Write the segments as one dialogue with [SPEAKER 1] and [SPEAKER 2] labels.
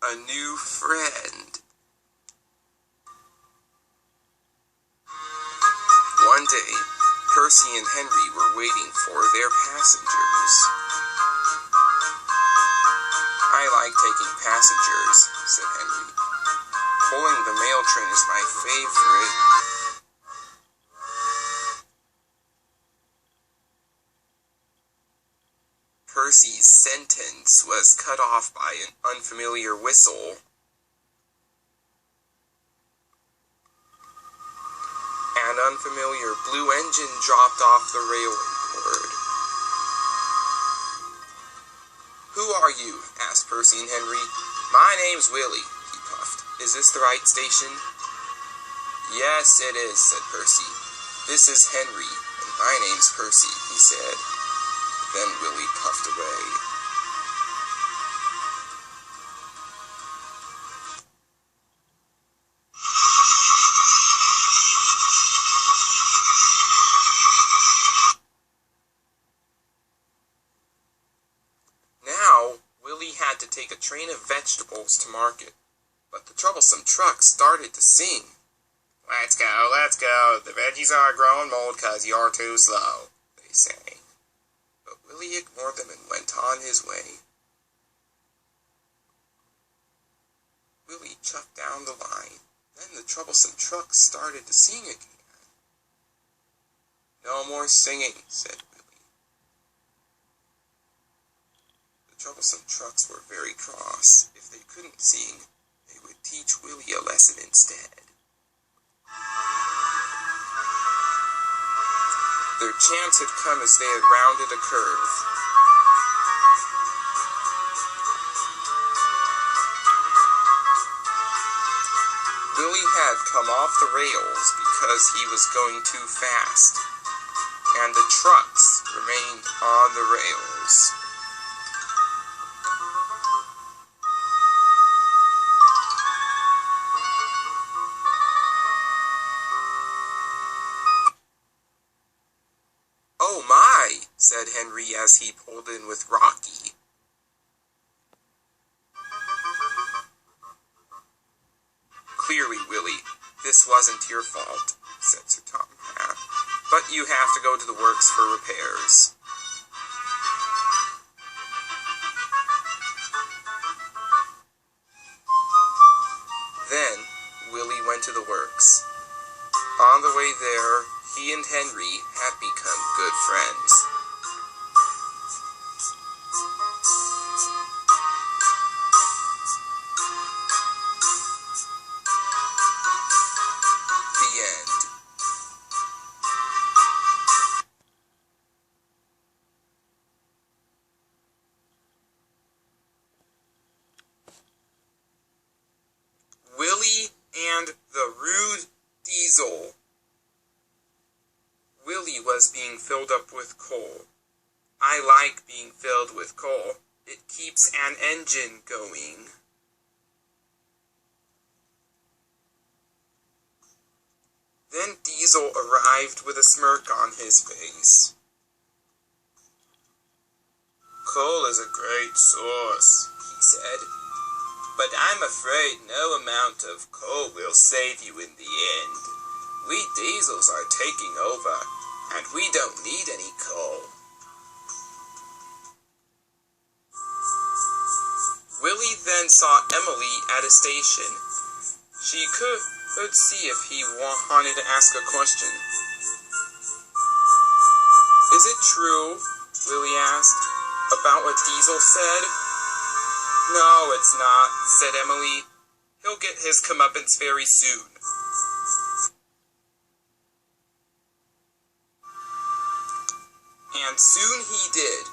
[SPEAKER 1] a new friend. One day, Percy and Henry were waiting for their passengers. "I like taking passengers," said Henry. "Pulling the mail train is my favorite." Percy's sentence was cut off by an unfamiliar whistle. An unfamiliar blue engine dropped off the railway board. "Who are you?" asked Percy and Henry. "My name's Willie," he puffed. "Is this the right station?" "Yes, it is," said Percy. "This is Henry, and my name's Percy," he said. Then Willie puffed away. Now, Willie had to take a train of vegetables to market, but the troublesome truck started to sing. Let's go, the veggies are growing mold 'cause you're too slow," they sang. But Willie ignored them and went on his way. Willie chucked down the line. Then the troublesome truck started to sing again. "No more singing," said Willie. The troublesome trucks were very cross. If they couldn't sing, they would teach Willie a lesson instead. Their chance had come as they had rounded a curve. Willie had come off the rails because he was going too fast, and the trucks remained on the rails. "Oh my," said Henry as he pulled in with Rocky. "Clearly, Willie, this wasn't your fault," said Sir Tom Hat, "but you have to go to the works for repairs." Then, Willie went to the works. On the way there, he and Henry had become good friends. The end. Willie and the Rude Diesel. Willie was being filled up with coal. I like being filled with coal. It keeps an engine going. Then Diesel arrived with a smirk on his face. "Coal is a great source," he said, "but I'm afraid no amount of coal will save you in the end. We diesels are taking over, and we don't need any coal." Willie then saw Emily at a station. She could see if he wanted to ask a question. "Is it true," Willie asked, "about what Diesel said?" "No, it's not," said Emily. "He'll get his comeuppance very soon." And soon he did.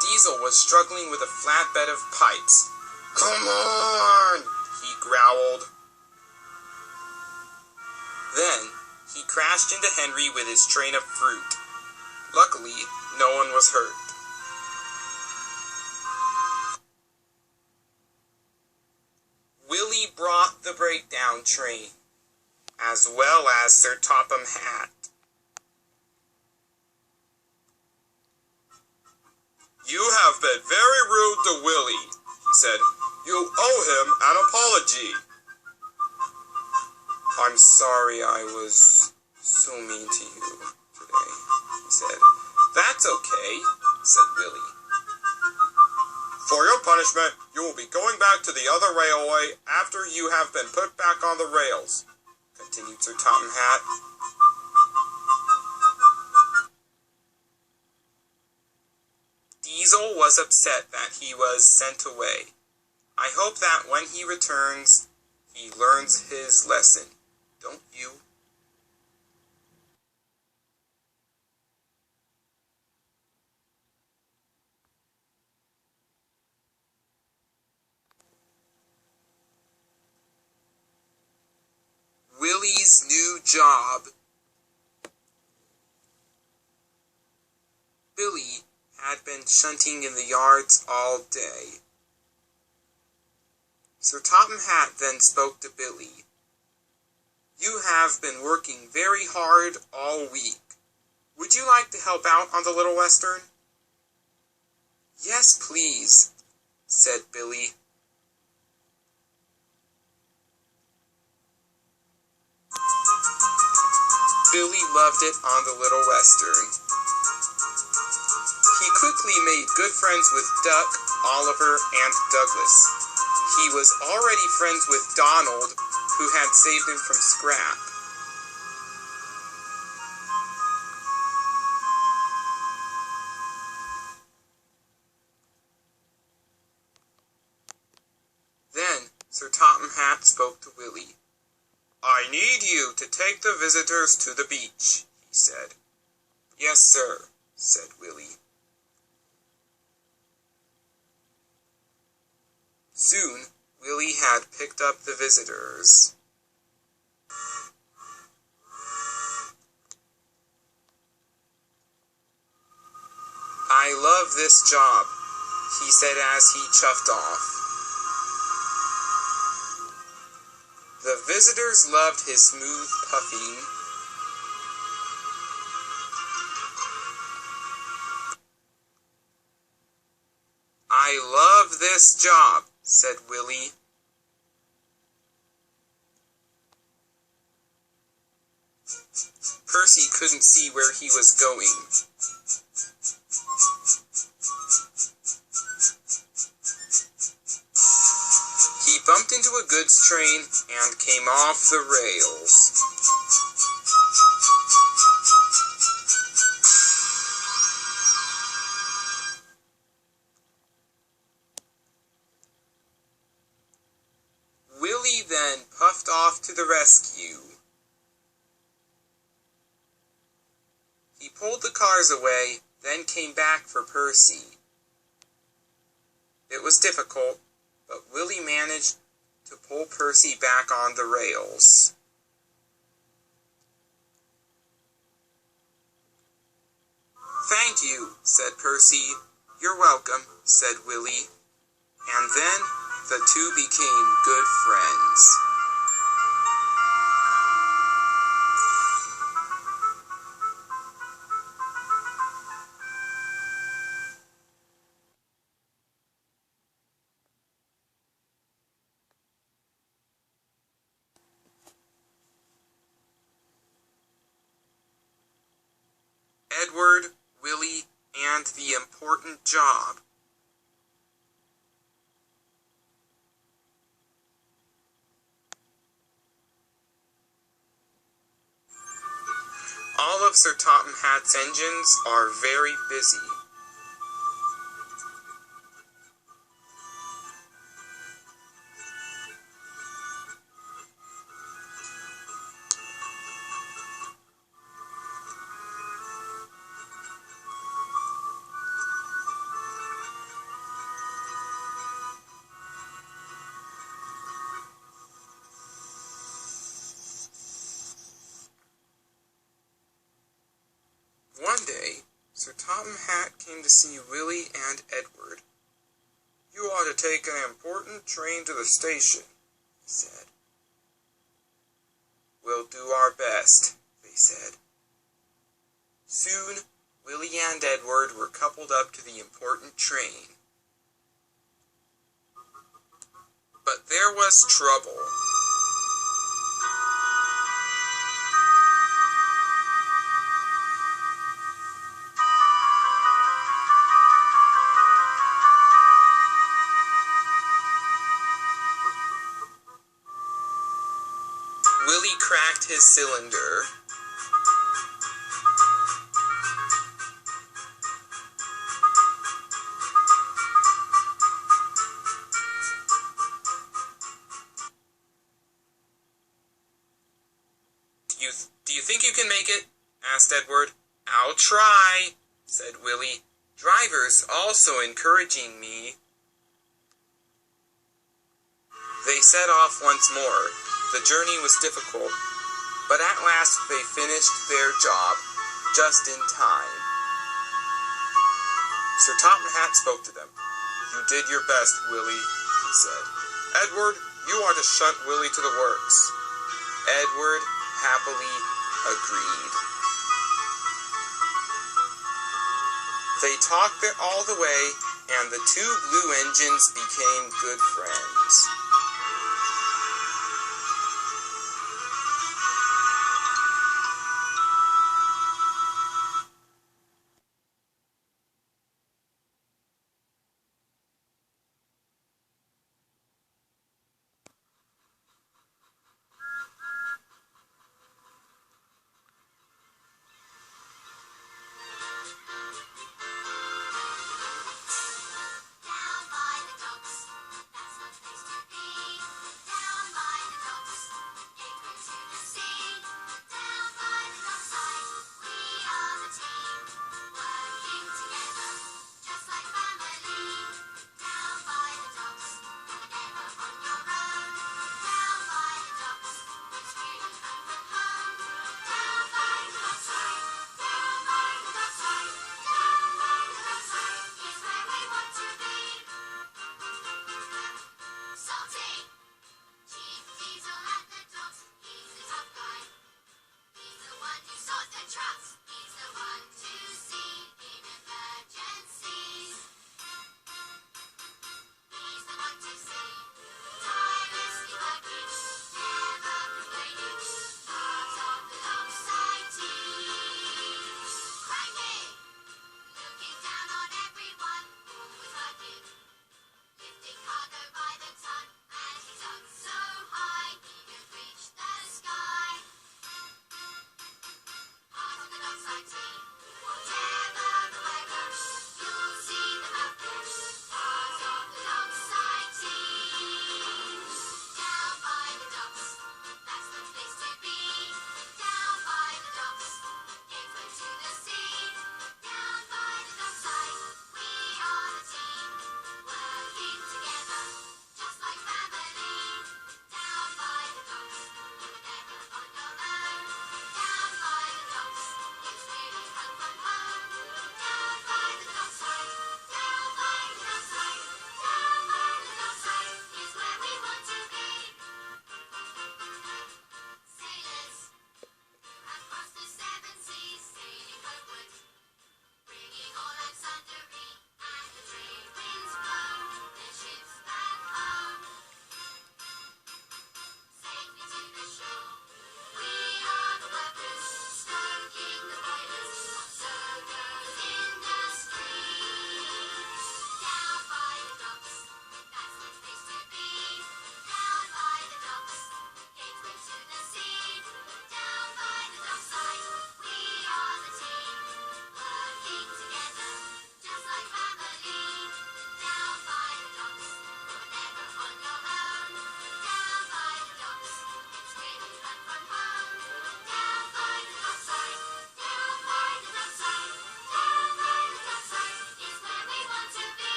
[SPEAKER 1] Diesel was struggling with a flatbed of pipes. "Come on," he growled. Then he crashed into Henry with his train of fruit. Luckily, no one was hurt. Willie brought the breakdown train, as well as Sir Topham Hatt. "You have been very rude to Willie," he said. "You owe him an apology. I'm sorry I was so mean to you today, he said. That's okay, said Willie. For your punishment, you will be going back to the other railway after you have been put back on the rails, continued Sir Topham Hatt. Diesel was upset that he was sent away. I hope that when he returns, he learns his lesson. Don't you? Willie's new job. Willie had been shunting in the yards all day. Sir Topham Hatt then spoke to Billy. You have been working very hard all week. Would you like to help out on the Little Western? Yes, please, said Billy. Billy loved it on the Little Western. He quickly made good friends with Duck, Oliver, and Douglas. He was already friends with Donald, who had saved him from Scrap. Then Sir Topham Hatt spoke to Willie. I need you to take the visitors to the beach, he said. Yes, sir, said Willie. Soon, Willie had picked up the visitors. I love this job, he said as he chuffed off. The visitors loved his smooth puffing. I love this job, said Willie. Percy couldn't see where he was going. He bumped into a goods train and came off the rails. Willie then puffed off to the rescue. He pulled the cars away, then came back for Percy. It was difficult, but Willie managed to pull Percy back on the rails. Thank you, said Percy. You're welcome, said Willie. And then the two became good friends. Edward, Willie, and the important job. All of Sir Topham Hatt's engines are very busy. One day, Sir Topham Hatt came to see Willie and Edward. You ought to take an important train to the station, he said. We'll do our best, they said. Soon, Willie and Edward were coupled up to the important train. But there was trouble. Willie cracked his cylinder. Do you think you can make it? Asked Edward. I'll try, said Willie. Driver's also encouraging me. They set off once more. The journey was difficult, but at last they finished their job, just in time. Sir Topham Hatt spoke to them. You did your best, Willie, he said. Edward, you are to shunt Willie to the works. Edward happily agreed. They talked all the way, and the two blue engines became good friends.